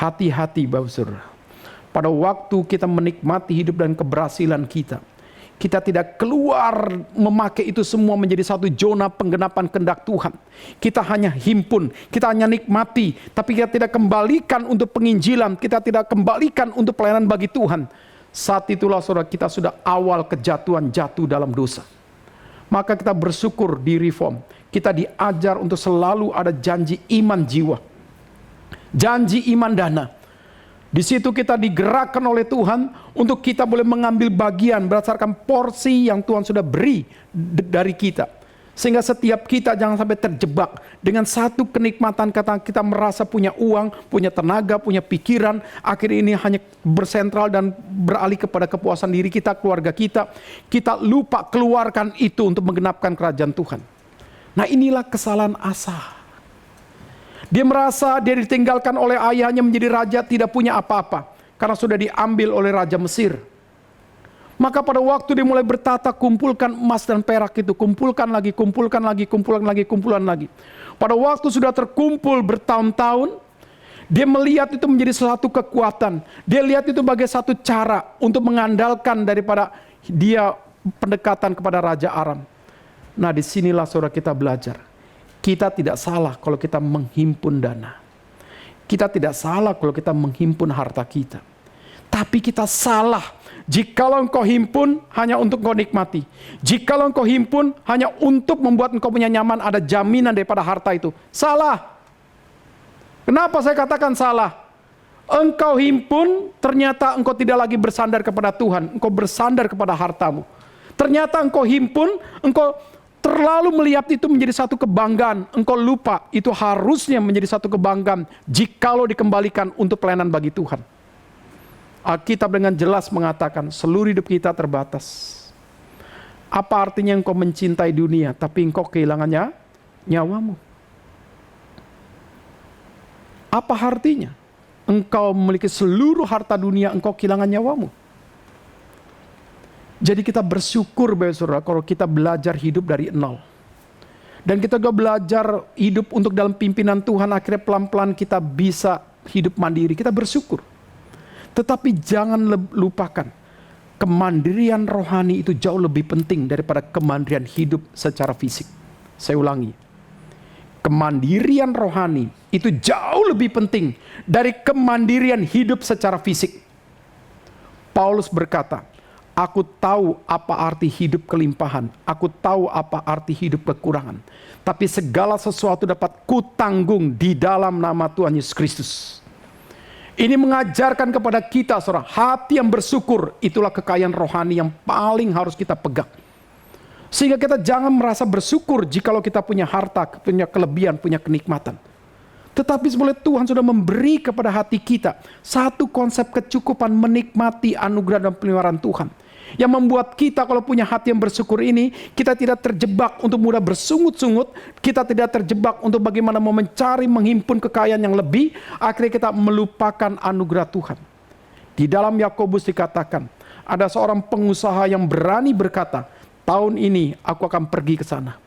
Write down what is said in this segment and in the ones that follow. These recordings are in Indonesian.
Hati-hati Bapak Saudara. Pada waktu kita menikmati hidup dan keberhasilan kita tidak keluar memakai itu semua menjadi satu zona penggenapan kehendak Tuhan. Kita hanya himpun, kita hanya nikmati, tapi kita tidak kembalikan untuk penginjilan, kita tidak kembalikan untuk pelayanan bagi Tuhan. Saat itulah saudara, kita sudah awal kejatuhan, jatuh dalam dosa. Maka kita bersyukur di Reform. Kita diajar untuk selalu ada janji iman jiwa, janji iman dana. Di situ kita digerakkan oleh Tuhan untuk kita boleh mengambil bagian berdasarkan porsi yang Tuhan sudah beri dari kita. Sehingga setiap kita jangan sampai terjebak dengan satu kenikmatan, kata kita merasa punya uang, punya tenaga, punya pikiran. Akhirnya ini hanya bersentral dan beralih kepada kepuasan diri kita, keluarga kita. Kita lupa keluarkan itu untuk menggenapkan kerajaan Tuhan. Nah, inilah kesalahan Asa. Dia merasa dia ditinggalkan oleh ayahnya menjadi raja, tidak punya apa-apa. Karena sudah diambil oleh Raja Mesir. Maka pada waktu dia mulai bertata, kumpulkan emas dan perak itu. Kumpulkan lagi, kumpulkan lagi, kumpulkan lagi, kumpulkan lagi. Pada waktu sudah terkumpul bertahun-tahun, dia melihat itu menjadi suatu kekuatan. Dia lihat itu sebagai satu cara untuk mengandalkan daripada dia pendekatan kepada Raja Aram. Nah, disinilah saudara kita belajar. Kita tidak salah kalau kita menghimpun dana. Kita tidak salah kalau kita menghimpun harta kita. Tapi kita salah jikalau engkau himpun hanya untuk engkau nikmati. Jikalau engkau himpun hanya untuk membuat engkau punya nyaman, ada jaminan daripada harta itu. Salah. Kenapa saya katakan salah? Engkau himpun, ternyata engkau tidak lagi bersandar kepada Tuhan. Engkau bersandar kepada hartamu. Ternyata engkau himpun, engkau terlalu melihat itu menjadi satu kebanggaan. Engkau lupa itu harusnya menjadi satu kebanggaan jikalau dikembalikan untuk pelayanan bagi Tuhan. Alkitab dengan jelas mengatakan seluruh hidup kita terbatas. Apa artinya engkau mencintai dunia tapi engkau kehilangannya nyawamu? Apa artinya engkau memiliki seluruh harta dunia, engkau kehilangan nyawamu? Jadi kita bersyukur Bapak Saudara kalau kita belajar hidup dari nol. Dan kita juga belajar hidup untuk dalam pimpinan Tuhan, akhirnya pelan-pelan kita bisa hidup mandiri. Kita bersyukur. Tetapi jangan lupakan, kemandirian rohani itu jauh lebih penting daripada kemandirian hidup secara fisik. Saya ulangi. Kemandirian rohani itu jauh lebih penting dari kemandirian hidup secara fisik. Paulus berkata, aku tahu apa arti hidup kelimpahan. Aku tahu apa arti hidup kekurangan. Tapi segala sesuatu dapat kutanggung di dalam nama Tuhan Yesus Kristus. Ini mengajarkan kepada kita, saudara, hati yang bersyukur itulah kekayaan rohani yang paling harus kita pegang. Sehingga kita jangan merasa bersyukur jikalau kita punya harta, punya kelebihan, punya kenikmatan. Tetapi sebenarnya Tuhan sudah memberi kepada hati kita satu konsep kecukupan menikmati anugerah dan pelimpahan Tuhan. Yang membuat kita kalau punya hati yang bersyukur ini, kita tidak terjebak untuk mudah bersungut-sungut. Kita tidak terjebak untuk bagaimana mau mencari, menghimpun kekayaan yang lebih. Akhirnya kita melupakan anugerah Tuhan. Di dalam Yakobus dikatakan, ada seorang pengusaha yang berani berkata, tahun ini aku akan pergi ke sana.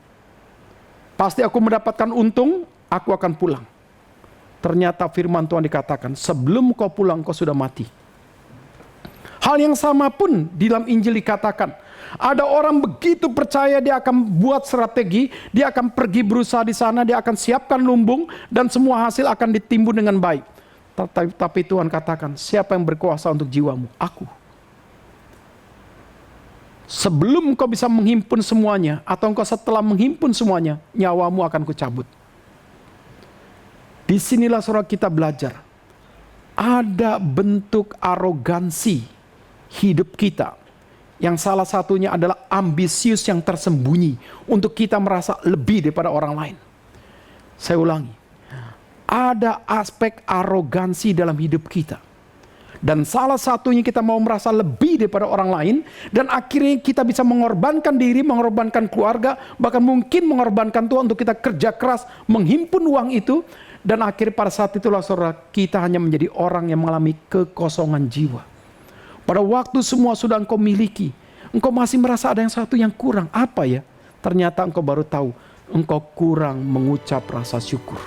Pasti aku mendapatkan untung, aku akan pulang. Ternyata firman Tuhan dikatakan, sebelum kau pulang kau sudah mati. Hal yang sama pun di dalam Injil dikatakan, ada orang begitu percaya dia akan buat strategi, dia akan pergi berusaha di sana, dia akan siapkan lumbung dan semua hasil akan ditimbun dengan baik. Tapi Tuhan katakan, siapa yang berkuasa untuk jiwamu? Aku. Sebelum kau bisa menghimpun semuanya, atau engkau setelah menghimpun semuanya, nyawamu akan kucabut. Disinilah saudara kita belajar. Ada bentuk arogansi hidup kita. Yang salah satunya adalah ambisius yang tersembunyi. Untuk kita merasa lebih daripada orang lain. Saya ulangi. Ada aspek arogansi dalam hidup kita. Dan salah satunya kita mau merasa lebih daripada orang lain. Dan akhirnya kita bisa mengorbankan diri, mengorbankan keluarga. Bahkan mungkin mengorbankan Tuhan untuk kita kerja keras menghimpun uang itu. Dan akhirnya pada saat itulah saudara, kita hanya menjadi orang yang mengalami kekosongan jiwa. Pada waktu semua sudah engkau miliki, engkau masih merasa ada yang satu yang kurang. Apa ya? Ternyata engkau baru tahu, engkau kurang mengucap rasa syukur.